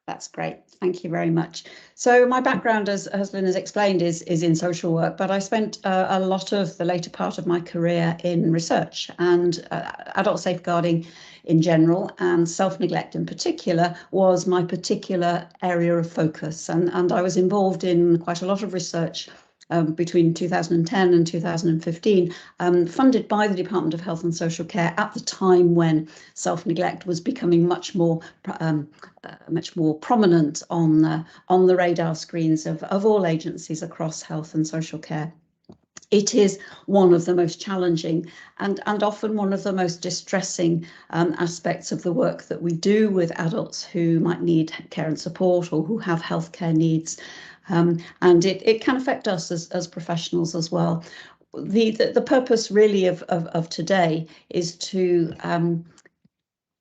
That's great. Thank you very much. So my background, as Lynn has explained, is in social work, but I spent a lot of the later part of my career in research, and adult safeguarding in general and self-neglect in particular was my particular area of focus. And I was involved in quite a lot of research between 2010 and 2015, funded by the Department of Health and Social Care at the time when self-neglect was becoming much more prominent on the radar screens of all agencies across health and social care. It is one of the most challenging and often one of the most distressing aspects of the work that we do with adults who might need care and support or who have healthcare needs. And it can affect us as professionals as well. The purpose really of today is to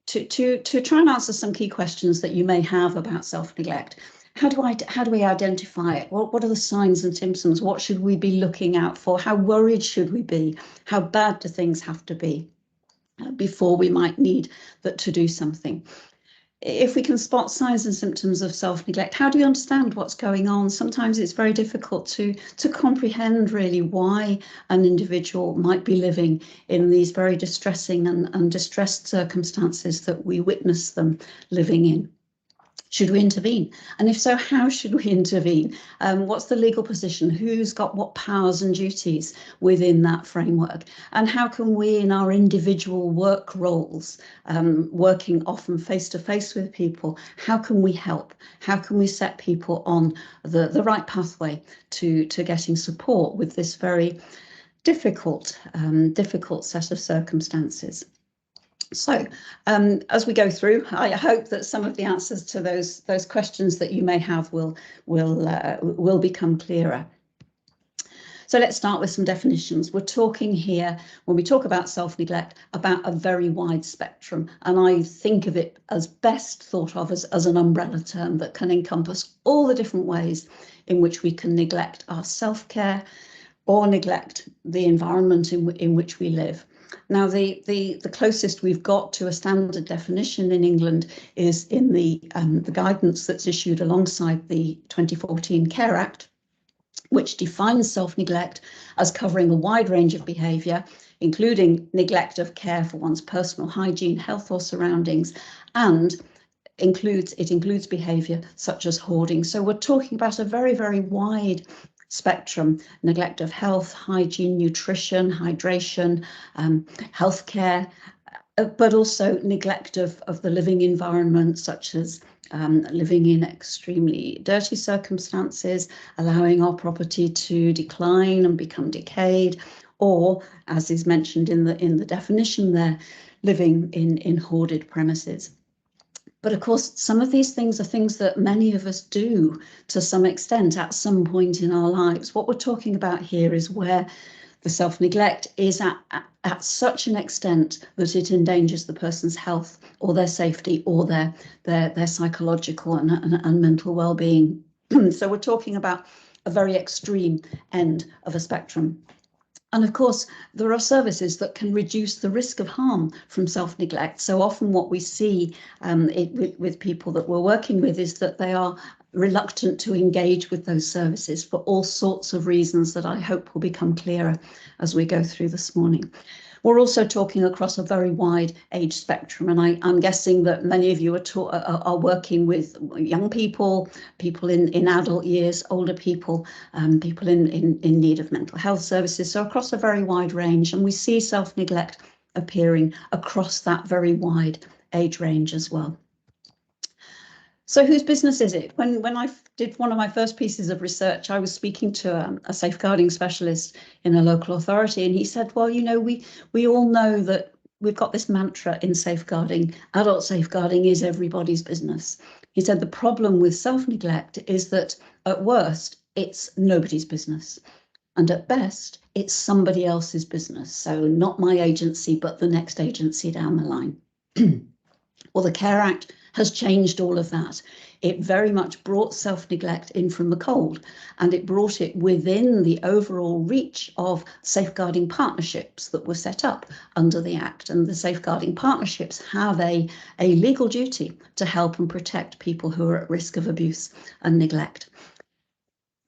try and answer some key questions that you may have about self-neglect. How do we identify it? What are the signs and symptoms? What should we be looking out for? How worried should we be? How bad do things have to be before we might need to do something? If we can spot signs and symptoms of self-neglect, how do we understand what's going on? Sometimes it's very difficult to comprehend really why an individual might be living in these very distressing and distressed circumstances that we witness them living in. Should we intervene? And if so, how should we intervene? What's the legal position? Who's got what powers and duties within that framework? And how can we, in our individual work roles, working often face-to-face with people, how can we help? How can we set people on the right pathway to getting support with this very difficult set of circumstances? So as we go through, I hope that some of the answers to those questions that you may have will become clearer. So let's start with some definitions. We're talking here, when we talk about self-neglect, about a very wide spectrum. And I think of it as best thought of as an umbrella term that can encompass all the different ways in which we can neglect our self-care or neglect the environment in which we live. Now, the closest we've got to a standard definition in England is in the guidance that's issued alongside the 2014 Care Act, which defines self-neglect as covering a wide range of behaviour, including neglect of care for one's personal hygiene, health or surroundings, and it includes behaviour such as hoarding. So we're talking about a very, very wide spectrum: neglect of health, hygiene, nutrition, hydration, healthcare, but also neglect of the living environment, such as living in extremely dirty circumstances, allowing our property to decline and become decayed, or, as is mentioned in the definition there, living in hoarded premises. But of course, some of these things are things that many of us do to some extent at some point in our lives. What we're talking about here is where the self-neglect is at such an extent that it endangers the person's health or their safety or their psychological and mental well-being. So we're talking about a very extreme end of a spectrum. And of course, there are services that can reduce the risk of harm from self-neglect. So often what we see with people that we're working with is that they are reluctant to engage with those services for all sorts of reasons that I hope will become clearer as we go through this morning. We're also talking across a very wide age spectrum, and I'm guessing that many of you are working with young people, people in adult years, older people, people in need of mental health services, so across a very wide range. And we see self-neglect appearing across that very wide age range as well. So whose business is it? When I did one of my first pieces of research, I was speaking to a safeguarding specialist in a local authority, and he said, well, you know, we all know that we've got this mantra in safeguarding, adult safeguarding is everybody's business. He said the problem with self-neglect is that at worst, it's nobody's business. And at best, it's somebody else's business. So not my agency, but the next agency down the line. Well, the Care Act has changed all of that. It very much brought self-neglect in from the cold, and it brought it within the overall reach of safeguarding partnerships that were set up under the Act. And the safeguarding partnerships have a legal duty to help and protect people who are at risk of abuse and neglect.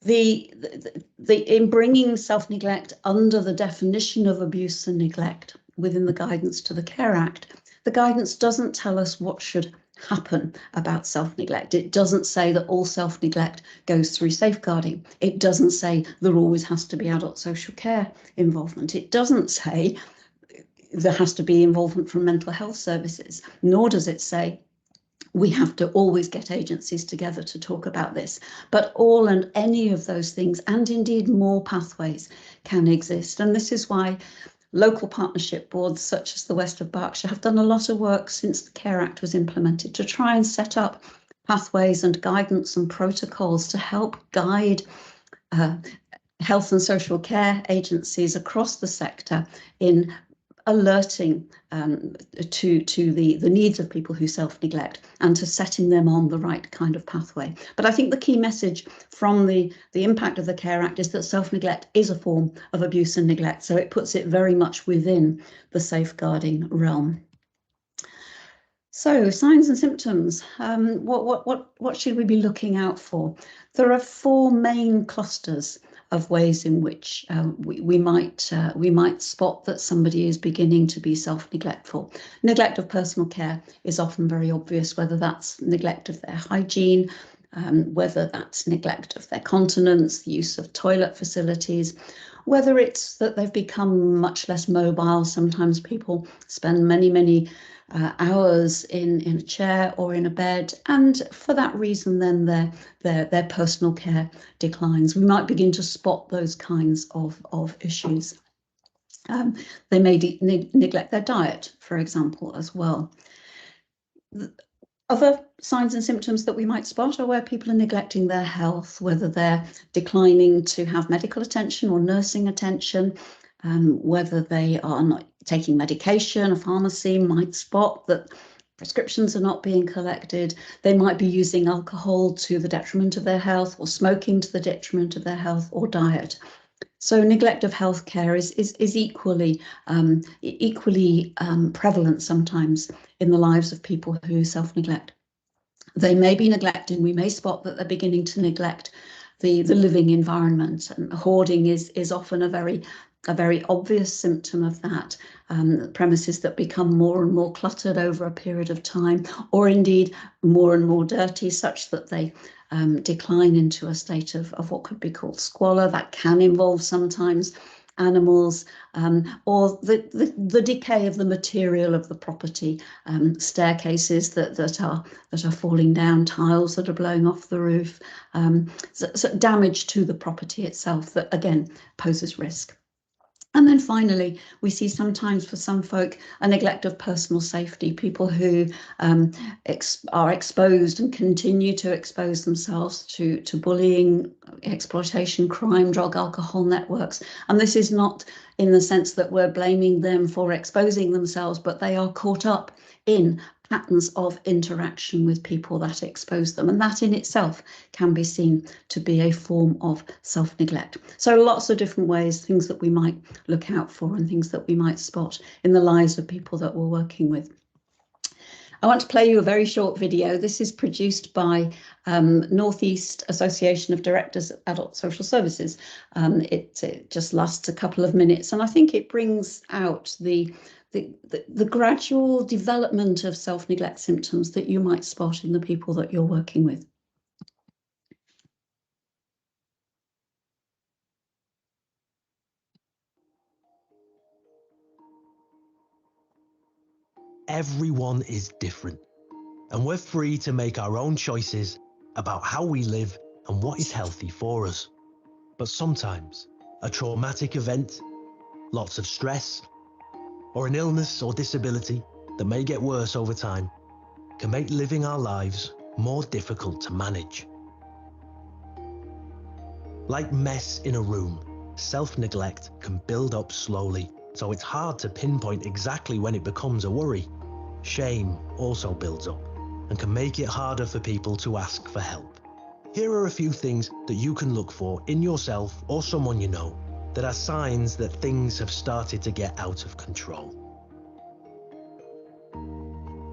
In bringing self-neglect under the definition of abuse and neglect within the guidance to the Care Act, the guidance doesn't tell us what should happen about self-neglect. It doesn't say that all self-neglect goes through safeguarding. It doesn't say there always has to be adult social care involvement. It doesn't say there has to be involvement from mental health services, nor does it say we have to always get agencies together to talk about this. But all and any of those things, and indeed more pathways, can exist. And this is why local partnership boards such as the West of Berkshire have done a lot of work since the Care Act was implemented to try and set up pathways and guidance and protocols to help guide health and social care agencies across the sector in alerting to the needs of people who self-neglect and to setting them on the right kind of pathway. But I think the key message from the impact of the Care Act is that self-neglect is a form of abuse and neglect, so it puts it very much within the safeguarding realm. So, signs and symptoms. What should we be looking out for? There are four main clusters of ways in which we might spot that somebody is beginning to be self-neglectful. Neglect of personal care is often very obvious, whether that's neglect of their hygiene, whether that's neglect of their continence, the use of toilet facilities, whether it's that they've become much less mobile. Sometimes people spend many hours in a chair or in a bed, and for that reason then their personal care declines. We might begin to spot those kinds of issues. They may neglect their diet, for example, as well. Other signs and symptoms that we might spot are where people are neglecting their health, whether they're declining to have medical attention or nursing attention, whether they are not taking medication. A pharmacy might spot that prescriptions are not being collected. They might be using alcohol to the detriment of their health, or smoking to the detriment of their health, or diet. So neglect of healthcare is equally prevalent sometimes in the lives of people who self-neglect. They may be neglecting, we may spot that they're beginning to neglect the living environment, and hoarding is often a very obvious symptom of that. Premises that become more and more cluttered over a period of time, or indeed more and more dirty, such that they decline into a state of what could be called squalor. That can involve sometimes animals, or the decay of the material of the property, staircases that are falling down, tiles that are blowing off the roof, so damage to the property itself that again poses risk. And then finally, we see sometimes for some folk a neglect of personal safety, people who are exposed and continue to expose themselves to bullying, exploitation, crime, drug, alcohol networks. And this is not in the sense that we're blaming them for exposing themselves, but they are caught up in patterns of interaction with people that expose them, and that in itself can be seen to be a form of self-neglect. So lots of different ways, things that we might look out for and things that we might spot in the lives of people that we're working with. I want to play you a very short video. This is produced by Northeast Association of Directors of Adult Social Services. It just lasts a couple of minutes, and I think it brings out the gradual development of self-neglect symptoms that you might spot in the people that you're working with. Everyone is different, and we're free to make our own choices about how we live and what is healthy for us. But sometimes a traumatic event, lots of stress, or an illness or disability that may get worse over time can make living our lives more difficult to manage. Like mess in a room, self-neglect can build up slowly, so it's hard to pinpoint exactly when it becomes a worry. Shame also builds up, and can make it harder for people to ask for help. Here are a few things that you can look for in yourself or someone you know that are signs that things have started to get out of control.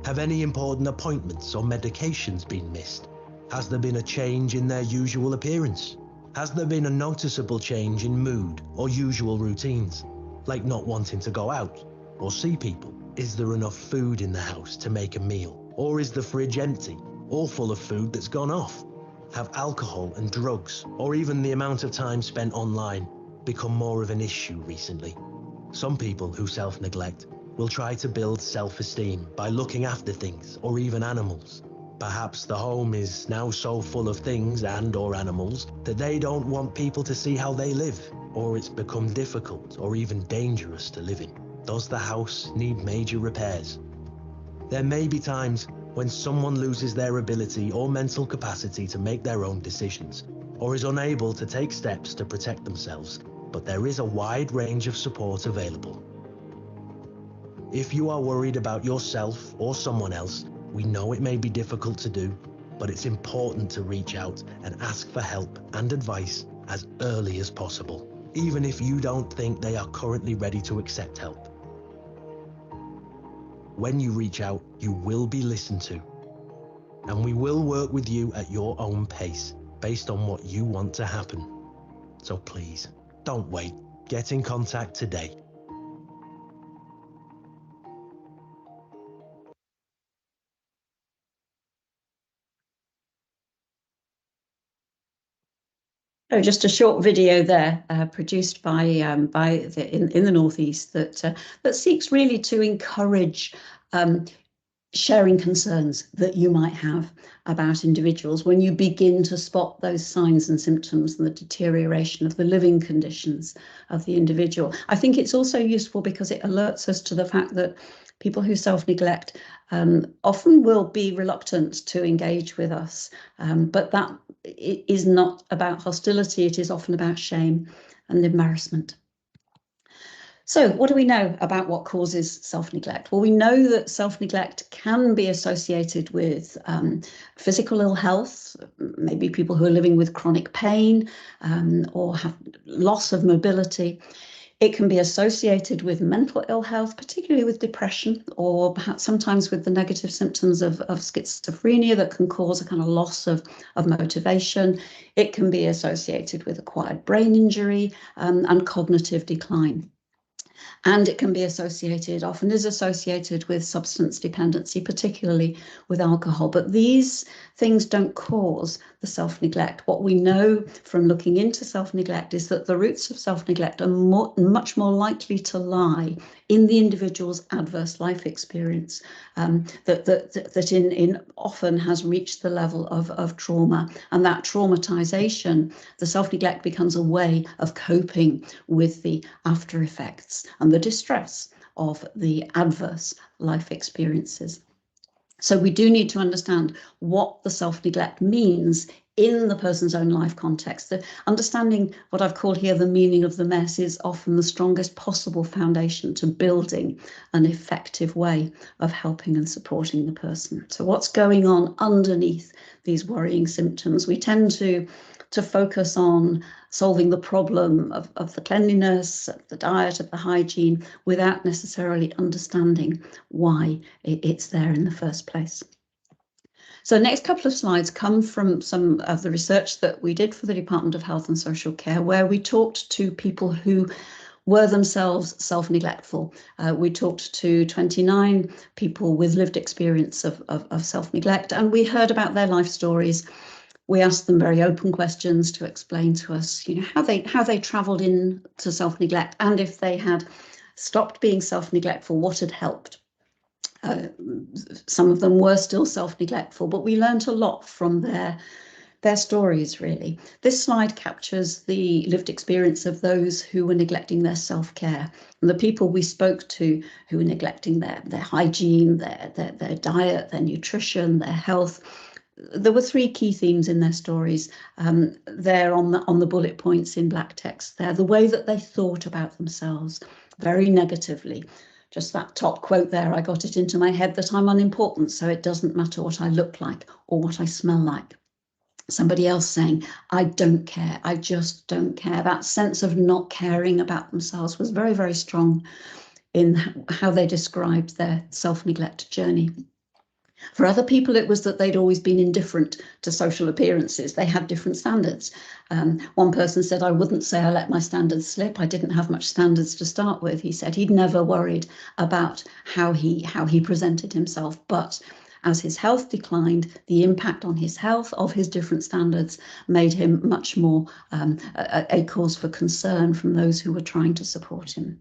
Have any important appointments or medications been missed? Has there been a change in their usual appearance? Has there been a noticeable change in mood or usual routines, like not wanting to go out or see people? Is there enough food in the house to make a meal? Or is the fridge empty or full of food that's gone off? Have alcohol and drugs, or even the amount of time spent online, become more of an issue recently? Some people who self-neglect will try to build self-esteem by looking after things or even animals. Perhaps the home is now so full of things and/or animals that they don't want people to see how they live, or it's become difficult or even dangerous to live in. Does the house need major repairs? There may be times when someone loses their ability or mental capacity to make their own decisions, or is unable to take steps to protect themselves, but there is a wide range of support available. If you are worried about yourself or someone else, we know it may be difficult to do, but it's important to reach out and ask for help and advice as early as possible, even if you don't think they are currently ready to accept help. When you reach out, you will be listened to, and we will work with you at your own pace, based on what you want to happen. So please, don't wait. Get in contact today. Oh, just a short video there, produced by in the Northeast that seeks really to encourage sharing concerns that you might have about individuals when you begin to spot those signs and symptoms and the deterioration of the living conditions of the individual. I think it's also useful because it alerts us to the fact that people who self-neglect often will be reluctant to engage with us, but that is not about hostility. It is often about shame and embarrassment. So what do we know about what causes self-neglect? Well, we know that self-neglect can be associated with physical ill health, maybe people who are living with chronic pain or have loss of mobility. It can be associated with mental ill health, particularly with depression, or perhaps sometimes with the negative symptoms of schizophrenia that can cause a kind of loss of motivation. It can be associated with acquired brain injury and cognitive decline. And it can be associated, often is associated with substance dependency, particularly with alcohol. But these things don't cause the self-neglect. What we know from looking into self-neglect is that the roots of self-neglect are much more likely to lie in the individual's adverse life experience, that often has reached the level of trauma. And that traumatization, the self-neglect becomes a way of coping with the after effects and the distress of the adverse life experiences. So we do need to understand what the self-neglect means in the person's own life context. The understanding what I've called here the meaning of the mess is often the strongest possible foundation to building an effective way of helping and supporting the person. So what's going on underneath these worrying symptoms? We tend to focus on solving the problem of the cleanliness, of the diet, of the hygiene, without necessarily understanding why it's there in the first place. So the next couple of slides come from some of the research that we did for the Department of Health and Social Care, where we talked to people who were themselves self-neglectful. We talked to 29 people with lived experience of self-neglect, and we heard about their life stories. We asked them very open questions to explain to us, how they travelled into self-neglect, and if they had stopped being self-neglectful, what had helped. Some of them were still self-neglectful, but we learned a lot from their stories, really. This slide captures the lived experience of those who were neglecting their self-care, and the people we spoke to who were neglecting their hygiene, their diet, their nutrition, their health. There were three key themes in their stories. They're on the bullet points in black text there. The way that they thought about themselves, very negatively, just that top quote there, I got it into my head that I'm unimportant, so it doesn't matter what I look like or what I smell like. Somebody else saying, I don't care, I just don't care. That sense of not caring about themselves was very, very strong in how they described their self-neglect journey. For other people, it was that they'd always been indifferent to social appearances. They had different standards. One person said, I wouldn't say I let my standards slip. I didn't have much standards to start with. He said he'd never worried about how he presented himself. But as his health declined, the impact on his health of his different standards made him much more a cause for concern from those who were trying to support him.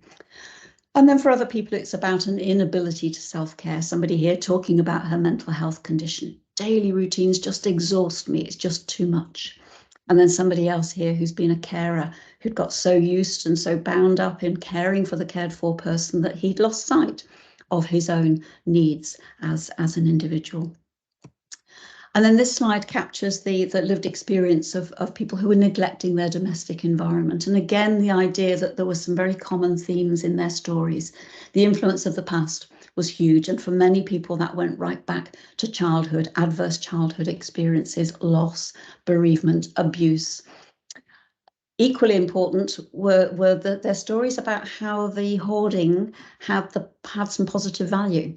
And then for other people, it's about an inability to self-care. Somebody here talking about her mental health condition. Daily routines just exhaust me. It's just too much. And then somebody else here who's been a carer, who'd got so used and so bound up in caring for the cared for person that he'd lost sight of his own needs as an individual. And then this slide captures the lived experience of people who were neglecting their domestic environment. And again, the idea that there were some very common themes in their stories. The influence of the past was huge. And for many people, that went right back to childhood, adverse childhood experiences, loss, bereavement, abuse. Equally important were their stories about how the hoarding had some positive value.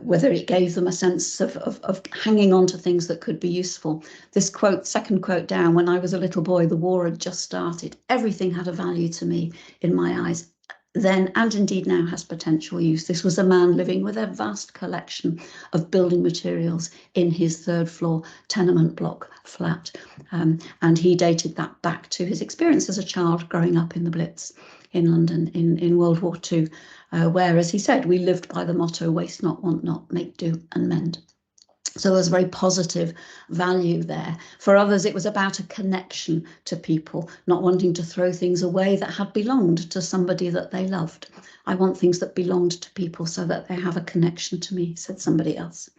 Whether it gave them a sense of hanging on to things that could be useful. This quote, second quote down, when I was a little boy, the war had just started. Everything had a value to me in my eyes. Then, and indeed now, has potential use. This was a man living with a vast collection of building materials in his third floor tenement block flat. And he dated that back to his experience as a child growing up in the Blitz in London in World War II, where, as he said, we lived by the motto, waste not, want not, make do and mend. So there's a very positive value there. For others, it was about a connection to people, not wanting to throw things away that had belonged to somebody that they loved. I want things that belonged to people so that they have a connection to me, said somebody else.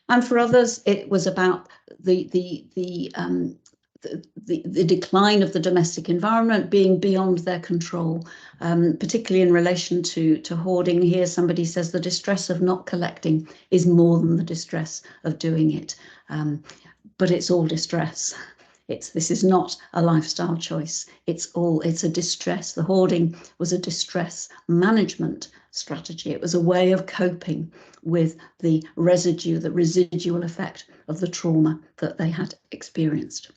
And for others, it was about the decline of the domestic environment being beyond their control, particularly in relation to hoarding. Here, somebody says the distress of not collecting is more than the distress of doing it, but it's all distress. This is not a lifestyle choice. It's a distress. The hoarding was a distress management strategy. It was a way of coping with the residual effect of the trauma that they had experienced.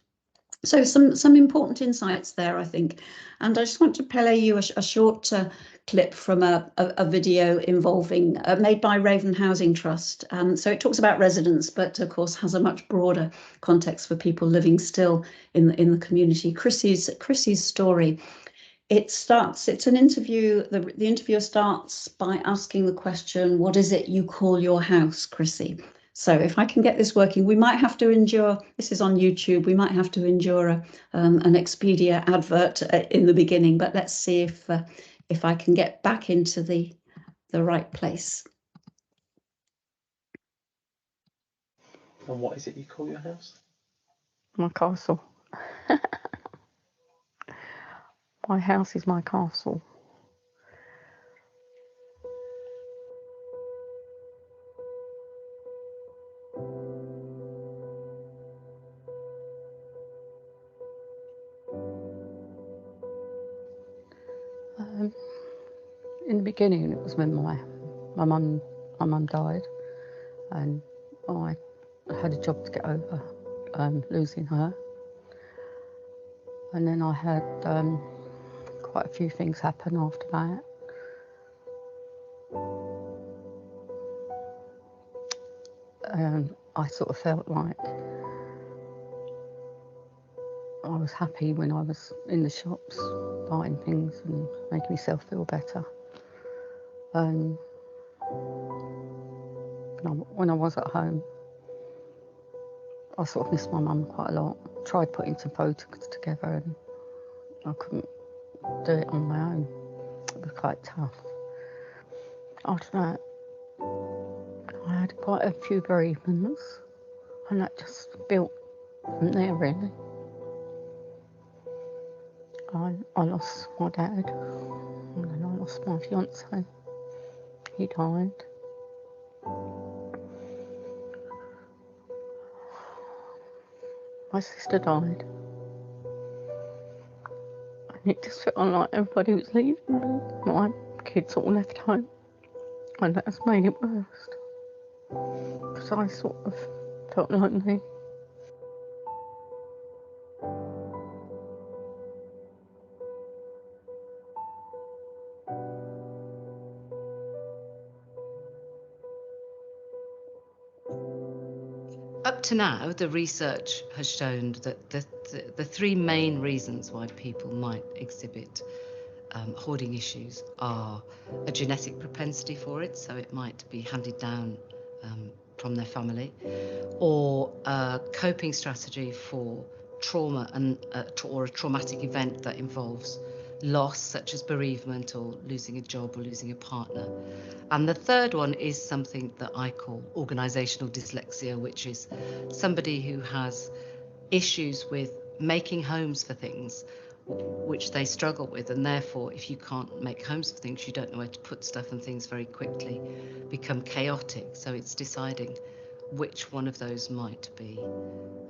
So some important insights there, I think. And I just want to play you a short clip from a video involving made by Raven Housing Trust. So it talks about residents, but of course has a much broader context for people living still in the community. Chrissy's story. It's an interview. The interviewer starts by asking the question, "What is it you call your house, Chrissy?" So if I can get this working, we might have to endure, this is on YouTube, we might have to endure an Expedia advert in the beginning, but let's see if I can get back into the right place. And what is it you call your house? My castle. My house is my castle. In the beginning, it was when my mum died, and I had a job to get over losing her, and then I had quite a few things happen after that. And I sort of felt like I was happy when I was in the shops buying things and making myself feel better. When I was at home, I sort of missed my mum quite a lot. Tried putting some photos together and I couldn't do it on my own. It was quite tough. After that, I had quite a few bereavements, and that just built from there, really. I lost my dad, and then I lost lost my fiance. He died. My sister died. And it just felt like everybody was leaving me. My kids all left home. And that's made it worse. Because I sort of felt lonely. Up to now, the research has shown that the three main reasons why people might exhibit hoarding issues are a genetic propensity for it, so it might be handed down from their family, or a coping strategy for trauma or a traumatic event that involves loss, such as bereavement or losing a job or losing a partner. And the third one is something that I call organisational dyslexia, which is somebody who has issues with making homes for things which they struggle with, and therefore if you can't make homes for things, you don't know where to put stuff, and things very quickly become chaotic. So it's deciding which one of those might be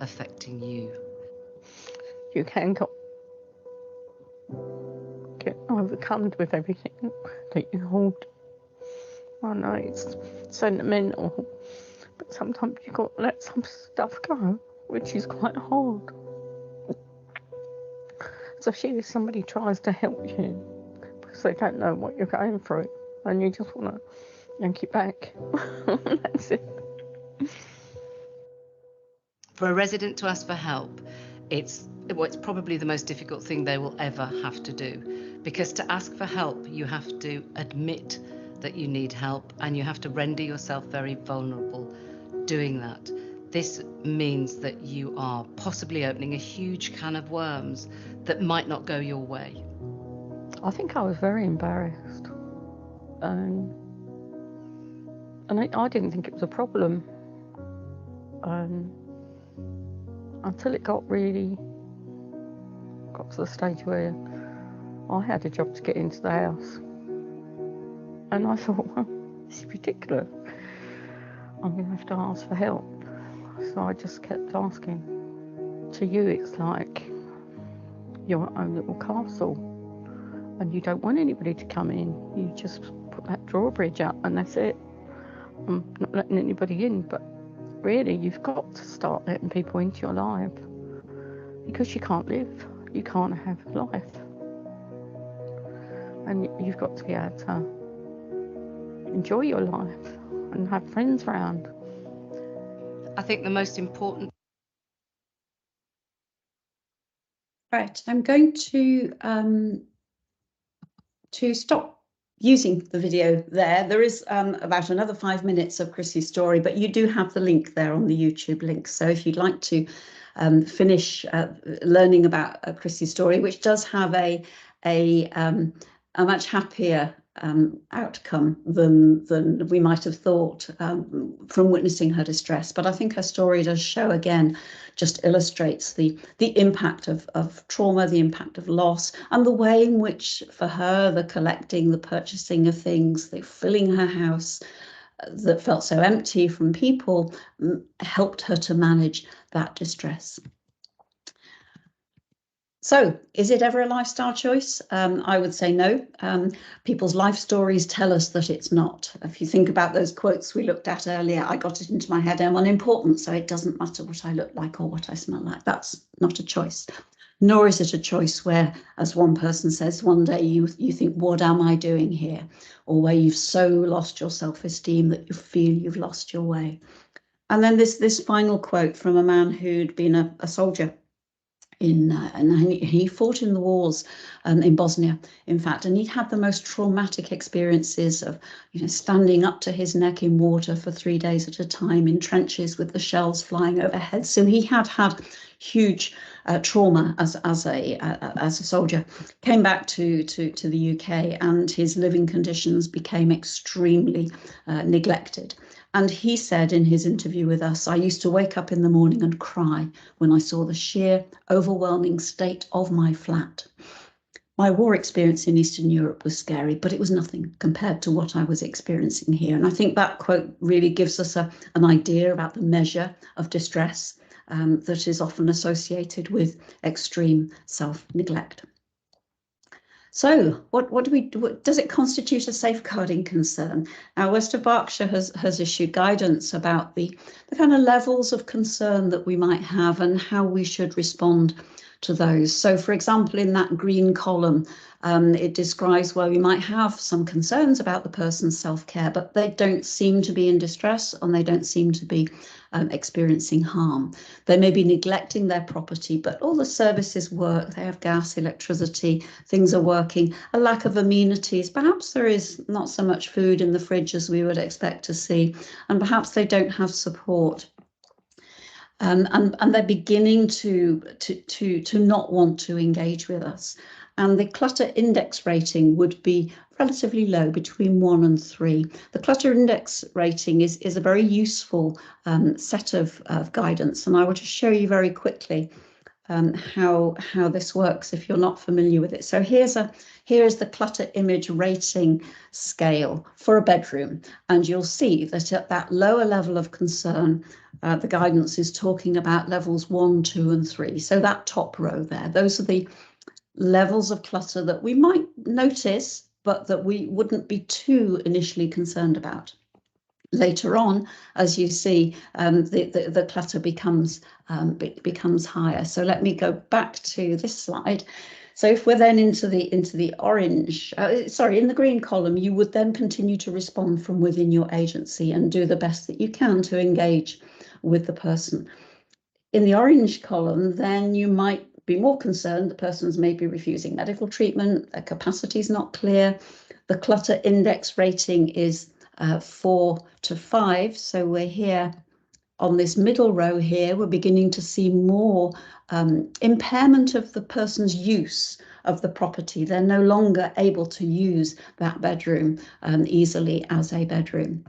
affecting you. You can get overcome with everything that you hold. I know it's sentimental, but sometimes you've got to let some stuff go, which is quite hard. Especially if somebody tries to help you, because they don't know what you're going through, and you just want to yank it back. That's it. For a resident to ask for help, it's probably the most difficult thing they will ever have to do, because to ask for help, you have to admit that you need help, and you have to render yourself very vulnerable doing that. This means that you are possibly opening a huge can of worms that might not go your way. I think I was very embarrassed, and I didn't think it was a problem until it got to the stage where I had a job to get into the house, and I thought, well, this is ridiculous. I'm going to have to ask for help. So I just kept asking. To you, it's like your own little castle, and you don't want anybody to come in. You just put that drawbridge up, and that's it. I'm not letting anybody in, but really, you've got to start letting people into your life, because you can't live. You can't have life. And you've got to be able to enjoy your life and have friends around. I think the most important... Right, I'm going to stop using the video there. There is about another 5 minutes of Chrissy's story, but you do have the link there on the YouTube link. So if you'd like to finish learning about Chrissy's story, which does have a much happier outcome than we might have thought from witnessing her distress. But I think her story does show, again, just illustrates the impact of trauma, the impact of loss, and the way in which, for her, the collecting, the purchasing of things, the filling her house that felt so empty from people helped her to manage that distress. So, is it ever a lifestyle choice? I would say no. People's life stories tell us that it's not. If you think about those quotes we looked at earlier, I got it into my head, I'm unimportant, so it doesn't matter what I look like or what I smell like. That's not a choice. Nor is it a choice where, as one person says, one day you think, what am I doing here? Or where you've so lost your self-esteem that you feel you've lost your way. And then this final quote from a man who'd been a soldier and he fought in the wars in Bosnia, in fact, and he had the most traumatic experiences of, standing up to his neck in water for 3 days at a time in trenches with the shells flying overhead. So he had huge trauma as a soldier. Came back to the UK, and his living conditions became extremely neglected. And he said in his interview with us, I used to wake up in the morning and cry when I saw the sheer, overwhelming state of my flat. my war experience in Eastern Europe was scary, but it was nothing compared to what I was experiencing here. And I think that quote really gives us an idea about the measure of distress that is often associated with extreme self-neglect. So what does it constitute a safeguarding concern? Now, West of Berkshire has issued guidance about the kind of levels of concern that we might have and how we should respond to those. So, for example, in that green column, it describes where we might have some concerns about the person's self-care, but they don't seem to be in distress and they don't seem to be experiencing harm. They may be neglecting their property, but all the services work. They have gas, electricity, things are working. A lack of amenities. Perhaps there is not so much food in the fridge as we would expect to see, and perhaps they don't have support. And they're beginning to not want to engage with us. And the clutter index rating would be relatively low, between 1 and 3. The clutter index rating is a very useful set of guidance, and I want to show you very quickly how this works if you're not familiar with it. So here is the clutter image rating scale for a bedroom, and you'll see that at that lower level of concern, the guidance is talking about levels 1, 2, and 3. So that top row there, those are the levels of clutter that we might notice, but that we wouldn't be too initially concerned about. Later on, as you see, the clutter becomes higher. So let me go back to this slide. So if we're then into the orange, in the green column, you would then continue to respond from within your agency and do the best that you can to engage with the person. In the orange column, then you might be more concerned. The person's maybe refusing medical treatment, their capacity is not clear. The clutter index rating is 4 to 5. So we're here on this middle row here, we're beginning to see more impairment of the person's use of the property. They're no longer able to use that bedroom easily as a bedroom.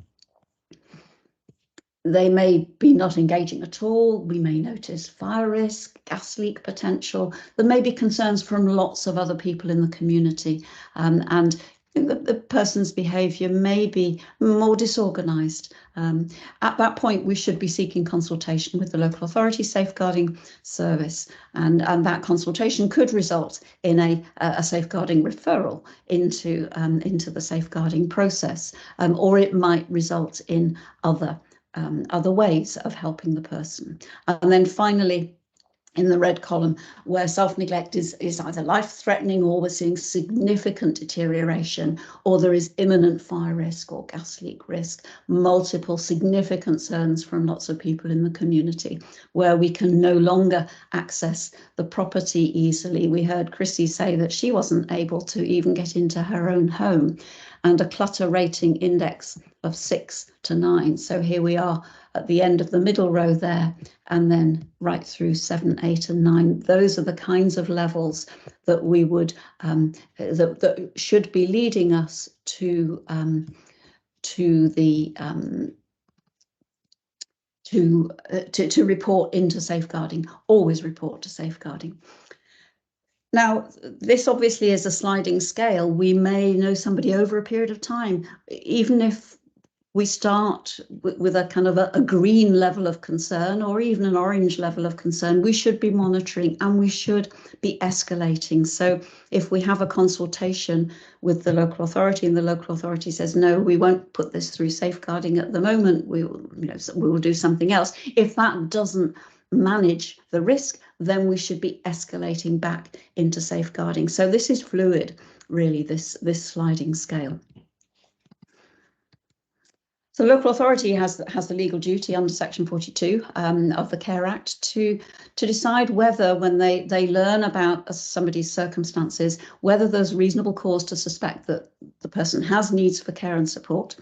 They may be not engaging at all. We may notice fire risk, gas leak potential. There may be concerns from lots of other people in the community, and the person's behaviour may be more disorganised. At that point, we should be seeking consultation with the local authority safeguarding service, and that consultation could result in a safeguarding referral into the safeguarding process, or it might result in other ways of helping the person. And then finally, in the red column, where self-neglect is either life-threatening, or we're seeing significant deterioration, or there is imminent fire risk or gas leak risk, multiple significant concerns from lots of people in the community, where we can no longer access the property easily. We heard Chrissy say that she wasn't able to even get into her own home, and a clutter rating index of 6 to 9. So here we are at the end of the middle row there, and then right through 7, 8, and 9. Those are the kinds of levels that we would that should be leading us to report into safeguarding. Always report to safeguarding. Now, this obviously is a sliding scale. We may know somebody over a period of time, even if we start with a kind of a green level of concern, or even an orange level of concern. We should be monitoring, and we should be escalating. So if we have a consultation with the local authority and the local authority says, no, we won't put this through safeguarding at the moment, we will do something else. If that doesn't manage the risk, then we should be escalating back into safeguarding. So this is fluid, really, this sliding scale. So the local authority has the legal duty under Section 42 of the Care Act to decide whether, when they learn about somebody's circumstances, whether there's reasonable cause to suspect that the person has needs for care and support.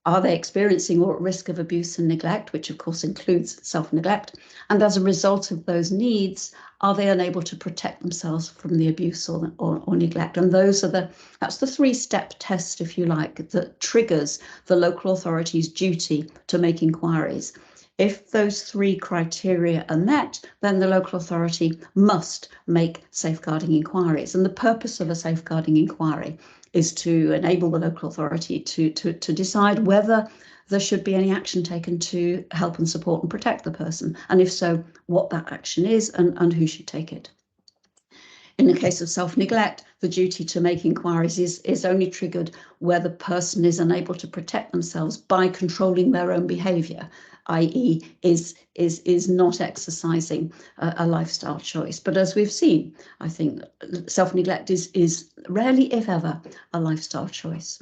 Are they experiencing or at risk of abuse and neglect, which of course includes self-neglect? And as a result of those needs, are they unable to protect themselves from the abuse or neglect? And that's the 3-step test, if you like, that triggers the local authority's duty to make inquiries. If those 3 criteria are met, then the local authority must make safeguarding inquiries. And the purpose of a safeguarding inquiry is to enable the local authority to decide whether there should be any action taken to help and support and protect the person, and if so, what that action is and who should take it. In the case of self-neglect, the duty to make inquiries is only triggered where the person is unable to protect themselves by controlling their own behaviour, i.e. is not exercising a lifestyle choice. But as we've seen, I think self-neglect is rarely, if ever, a lifestyle choice.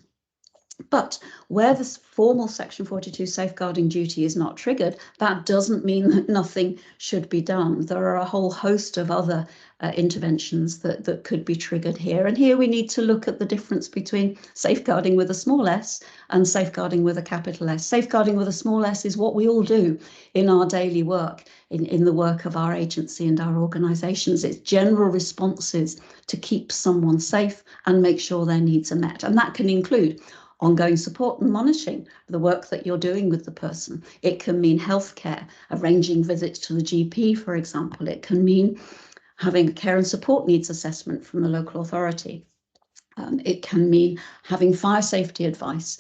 But where the formal Section 42 safeguarding duty is not triggered, that doesn't mean that nothing should be done. There are a whole host of other interventions that could be triggered here. And here we need to look at the difference between safeguarding with a small s and safeguarding with a capital S. Safeguarding with a small s is what we all do in our daily work, in the work of our agency and our organisations. It's general responses to keep someone safe and make sure their needs are met. And that can include ongoing support and monitoring the work that you're doing with the person. It can mean healthcare, arranging visits to the GP, for example. It can mean having a care and support needs assessment from the local authority. It can mean having fire safety advice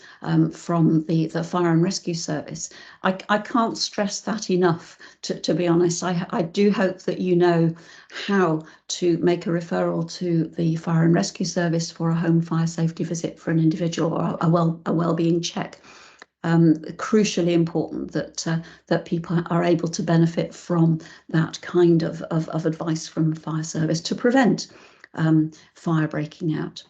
from the Fire and Rescue Service. I can't stress that enough, to be honest. I do hope that you know how to make a referral to the Fire and Rescue Service for a home fire safety visit for an individual, or a well-being check. Crucially important that people are able to benefit from that kind of advice from the fire service to prevent fire breaking out.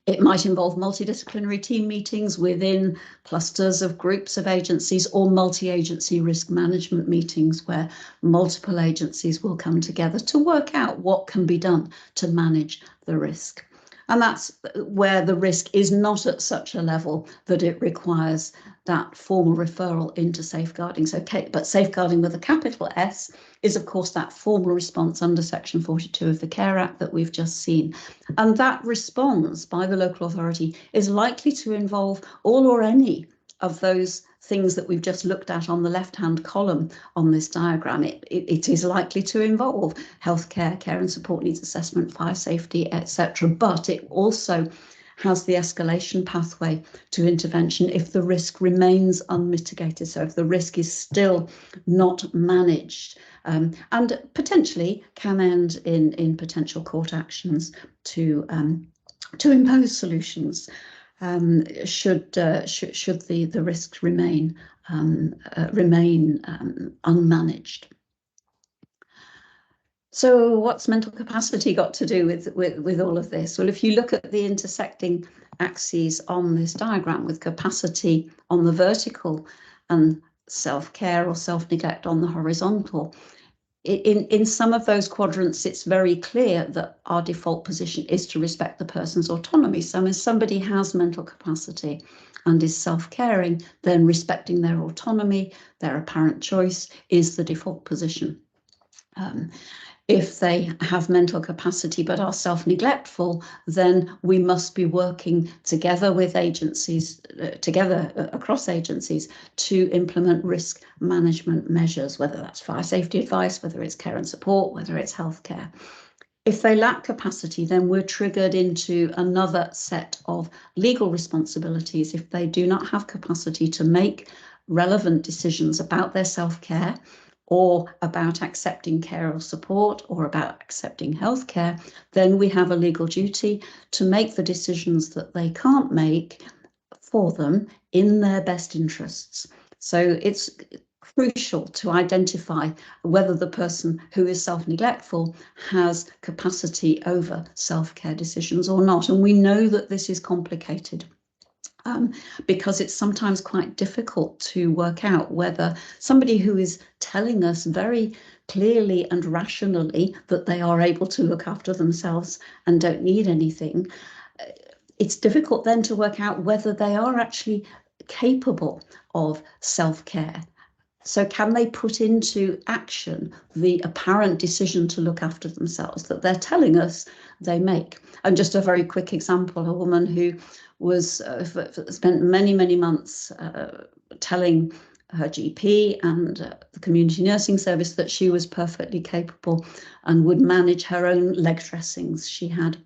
It might involve multidisciplinary team meetings within clusters of groups of agencies, or multi-agency risk management meetings where multiple agencies will come together to work out what can be done to manage the risk. And that's where the risk is not at such a level that it requires that formal referral into safeguarding. But safeguarding with a capital S is, of course, that formal response under Section 42 of the Care Act that we've just seen. And that response by the local authority is likely to involve all or any of those things that we've just looked at on the left-hand column on this diagram. It is likely to involve healthcare, care and support needs assessment, fire safety, etc. But it also has the escalation pathway to intervention if the risk remains unmitigated. So if the risk is still not managed, and potentially can end in potential court actions to impose solutions. Should the risks remain unmanaged. So what's mental capacity got to do with all of this? Well, if you look at the intersecting axes on this diagram, with capacity on the vertical and self-care or self-neglect on the horizontal, in some of those quadrants, it's very clear that our default position is to respect the person's autonomy. So if somebody has mental capacity and is self-caring, then respecting their autonomy, their apparent choice, is the default position. If they have mental capacity but are self-neglectful, then we must be working together with agencies, across agencies, to implement risk management measures, whether that's fire safety advice, whether it's care and support, whether it's healthcare. If they lack capacity, then we're triggered into another set of legal responsibilities if they do not have capacity to make relevant decisions about their self-care, or about accepting care or support, or about accepting healthcare. Then we have a legal duty to make the decisions that they can't make for them in their best interests. So it's crucial to identify whether the person who is self-neglectful has capacity over self-care decisions or not. And we know that this is complicated. Because it's sometimes quite difficult to work out whether somebody who is telling us very clearly and rationally that they are able to look after themselves and don't need anything, it's difficult then to work out whether they are actually capable of self-care. So can they put into action the apparent decision to look after themselves that they're telling us they make? And just a very quick example, a woman who was spent many months telling her GP and the community nursing service that she was perfectly capable and would manage her own leg dressings. She had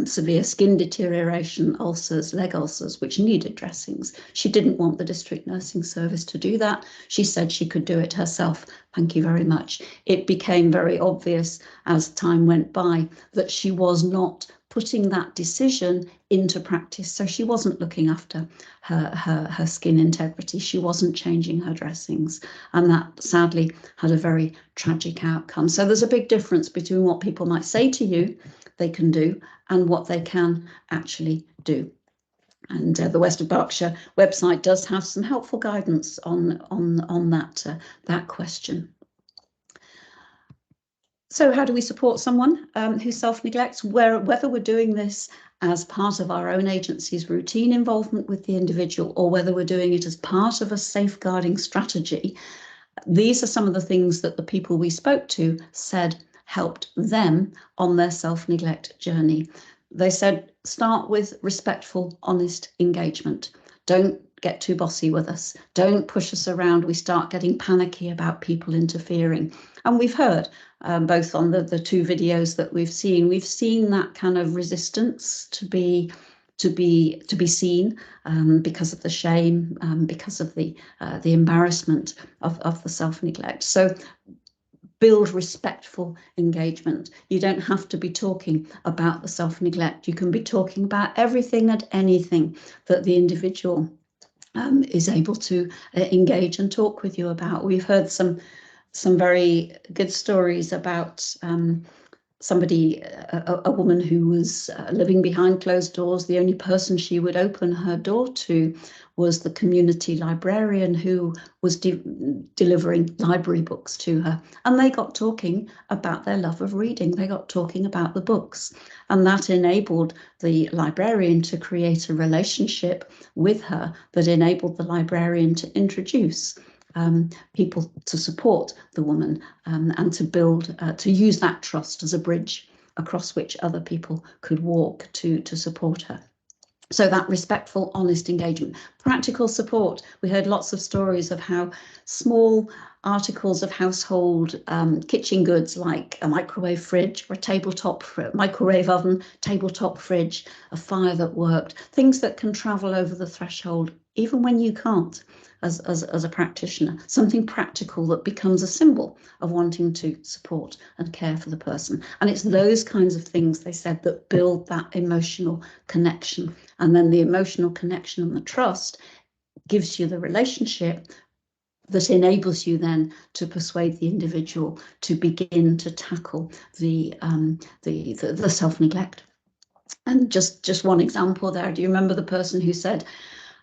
severe skin deterioration, ulcers, leg ulcers, which needed dressings. She didn't want the district nursing service to do that. She said she could do it herself. Thank you very much. It became very obvious as time went by that she was not putting that decision into practice. So she wasn't looking after her skin integrity. She wasn't changing her dressings. And that sadly had a very tragic outcome. So there's a big difference between what people might say to you they can do and what they can actually do. And the West of Berkshire website does have some helpful guidance on that question. So how do we support someone who self-neglects? Whether we're doing this as part of our own agency's routine involvement with the individual, or whether we're doing it as part of a safeguarding strategy, these are some of the things that the people we spoke to said helped them on their self-neglect journey. They said, start with respectful, honest engagement. Don't get too bossy with us. Don't push us around. We start getting panicky about people interfering. And we've heard, both on the two videos that we've seen that kind of resistance to be seen because of the shame, because of the embarrassment of the self-neglect. So build respectful engagement. You don't have to be talking about the self-neglect. You can be talking about everything and anything that the individual is able to engage and talk with you about. We've heard some very good stories about somebody, a woman who was living behind closed doors. The only person she would open her door to was the community librarian who was delivering library books to her. And they got talking about their love of reading. They got talking about the books. And that enabled the librarian to create a relationship with her that enabled the librarian to introduce people to support the woman and to build, to use that trust as a bridge across which other people could walk to support her. So that respectful, honest engagement. Practical support. We heard lots of stories of how small articles of household kitchen goods, like a microwave fridge or a tabletop microwave oven, tabletop fridge, a fire that worked, things that can travel over the threshold, even when you can't as a practitioner, something practical that becomes a symbol of wanting to support and care for the person. And it's those kinds of things, they said, that build that emotional connection. And then the emotional connection and the trust gives you the relationship that enables you then to persuade the individual to begin to tackle the self-neglect. And just one example there. Do you remember the person who said,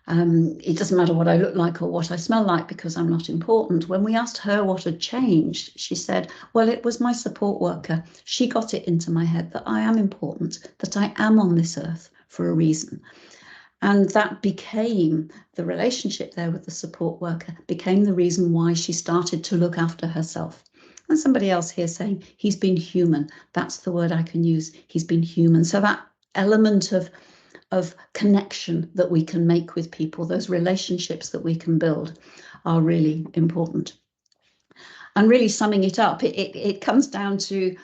it doesn't matter what I look like or what I smell like because I'm not important? When we asked her what had changed, she said, well, it was my support worker. She got it into my head that I am important, that I am on this earth for a reason. And that became the relationship there with the support worker, became the reason why she started to look after herself. And somebody else here saying, he's been human. That's the word I can use. He's been human. So that element of connection that we can make with people, those relationships that we can build, are really important. And really summing it up, it comes down to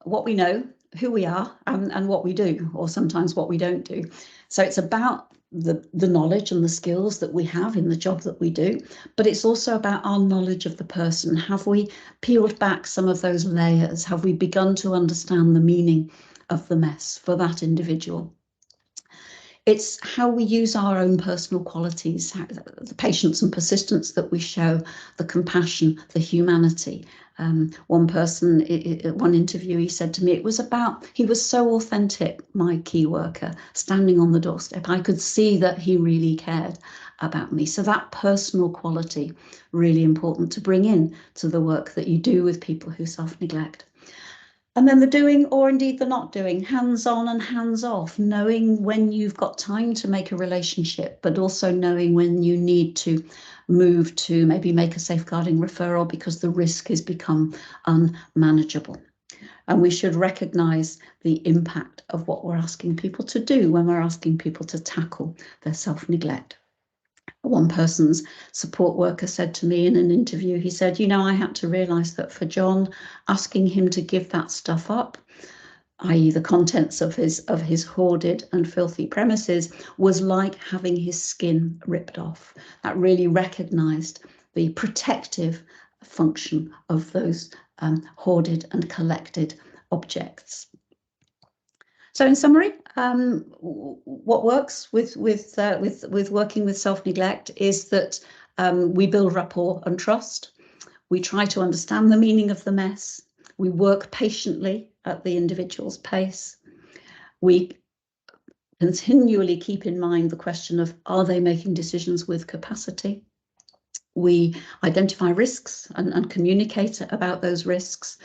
what we know, who we are, and what we do, or sometimes what we don't do. So it's about the knowledge and the skills that we have in the job that we do, but it's also about our knowledge of the person. Have we peeled back some of those layers? Have we begun to understand the meaning of the mess for that individual? It's how we use our own personal qualities, the patience and persistence that we show, the compassion, the humanity. One person, one interviewee said to me, it was about, he was so authentic, my key worker, standing on the doorstep. I could see that he really cared about me. So that personal quality, really important to bring in to the work that you do with people who self-neglect. And then the doing, or indeed the not doing, hands-on and hands-off, knowing when you've got time to make a relationship, but also knowing when you need to move to maybe make a safeguarding referral because the risk has become unmanageable. And we should recognise the impact of what we're asking people to do when we're asking people to tackle their self-neglect. One person's support worker said to me in an interview, he said, you know, I had to realise that for John, asking him to give that stuff up, i.e. the contents of his hoarded and filthy premises, was like having his skin ripped off. That really recognised the protective function of those hoarded and collected objects. So in summary, what works with working with self-neglect is that we build rapport and trust. We try to understand the meaning of the mess. We work patiently at the individual's pace. We continually keep in mind the question of, are they making decisions with capacity? We identify risks and communicate about those risks.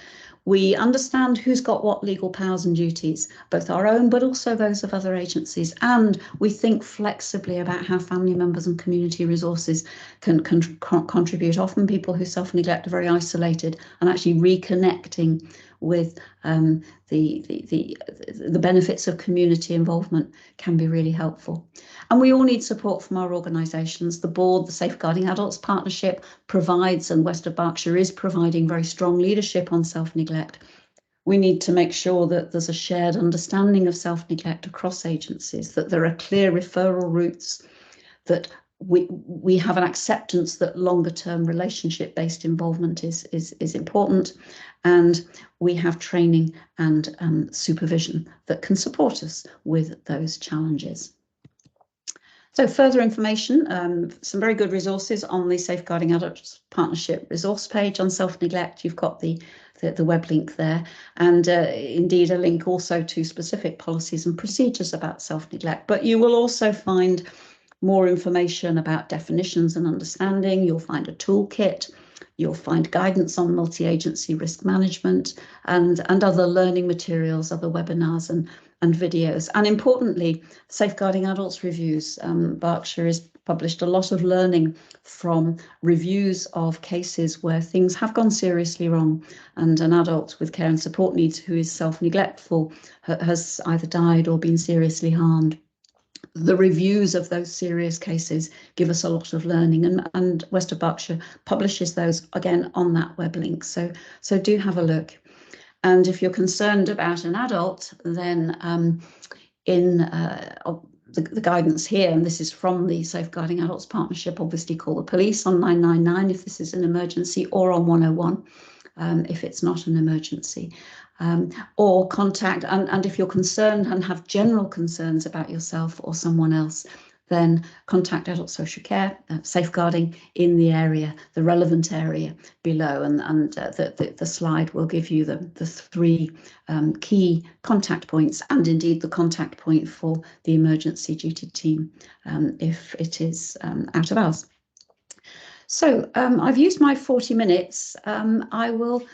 We understand who's got what legal powers and duties, both our own, but also those of other agencies. And we think flexibly about how family members and community resources can contribute. Often people who self-neglect are very isolated, and actually reconnecting with the benefits of community involvement can be really helpful. And we all need support from our organisations. The board, the Safeguarding Adults Partnership provides, and West of Berkshire is providing, very strong leadership on self-neglect. We need to make sure that there's a shared understanding of self-neglect across agencies, that there are clear referral routes, that we have an acceptance that longer-term relationship-based involvement is important, and we have training and supervision that can support us with those challenges. So further information, some very good resources on the Safeguarding Adults Partnership resource page on self-neglect. You've got the web link there, and indeed a link also to specific policies and procedures about self-neglect. But you will also find more information about definitions and understanding. You'll find a toolkit. You'll find guidance on multi-agency risk management and other learning materials, other webinars and videos. And importantly, Safeguarding Adults reviews. Berkshire has published a lot of learning from reviews of cases where things have gone seriously wrong, and an adult with care and support needs who is self-neglectful has either died or been seriously harmed. The reviews of those serious cases give us a lot of learning, and West of Berkshire publishes those again on that web link. So do have a look. And if you're concerned about an adult, then in the guidance here, and this is from the Safeguarding Adults Partnership, obviously call the police on 999 if this is an emergency, or on 101 if it's not an emergency. Or contact, and if you're concerned and have general concerns about yourself or someone else, then contact Adult Social Care, Safeguarding in the area, the relevant area below, and the slide will give you the three key contact points, and indeed the contact point for the emergency duty team if it is out of hours. So I've used my 40 minutes. I will